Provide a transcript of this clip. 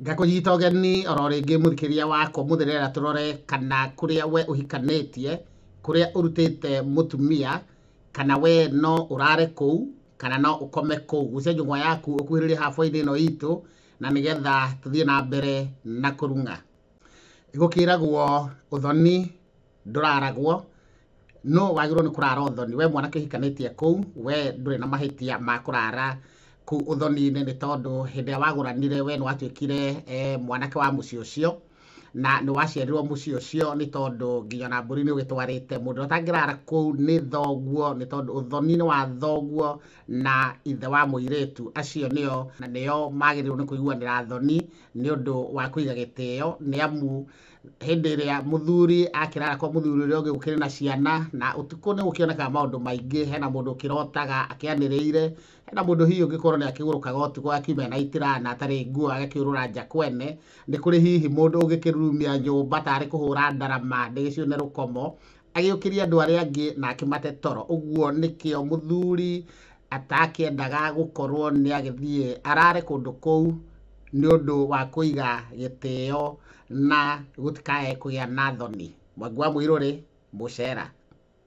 Ngakũnyita ũgeni oro rĩngĩ mũthikĩria wakwa mũtherera tũrore kana kũrĩa we ũhikanĩtie, kũrĩa ũrutĩte mũtumia, kana we no ũrare kũu kana no ũkome kũu. Gucia njũng'wa yaku ũkuhĩrĩrie habu-inĩ ĩno itũ na nĩgetha tũthiĩ na mbere na kũrung'a. Gũkĩragwo ũthoni ndũraragwo, no wagĩrĩirwo nĩ kũrara ũthoni. We mwanake ũhikanĩtie kũu, we ndũrĩ na mahĩtia ma kũrara kũu ũthoni-inĩ, nĩ tondũ hĩndĩ ĩrĩa wagũranire we nĩ watuĩkire mwanake wa mũciĩ ũcio na nĩ waciarirwo mũciĩ ũcio, nĩ tondũ nginya na mbũri nĩ ũgĩtwarĩte. Mũndũ ũrĩa ũtangĩrara kũu nĩ thoguo, nĩ tondũ ũthoni-inĩ wa thoguo na ithe wa mũirĩtu, acio nĩo magĩrĩirwo nĩ kũiguanĩra thoni nĩ ũndũ wa kũiga gĩtĩo, nĩ amu hĩndĩ ĩrĩa mũthuri akĩrara kwa mũthuri ũrĩa ũngĩ gũkĩrĩ na ciana, na ũtukũ nĩ gũkĩonekaga maũndũ maingĩ. Hena mũndũ ũkĩrotaga akĩanĩrĩire, hena mũndũ hihi ũngĩkorwo nĩ akĩgũrũkaga ũtukũ akiuma na itirana atarĩ nguo agakĩũrũra nja kwene, nĩ kũrĩ hihi mũndũ ũngĩkĩrurumia nyũmba tarĩ kũhũra ndarama ndĩgĩcione rũkomo agĩũkĩria andũ arĩa angĩ na akĩmate toro. Ũguo nĩkĩo mũthuri atakĩendaga gũkorwo nĩ agĩthiĩ arare kũndũ kũu nĩ ũndũ wa kũiga gĩtĩo na gũtikae kũgĩa na thoni. Mwangi wa Mũirũrĩ, Mũcera.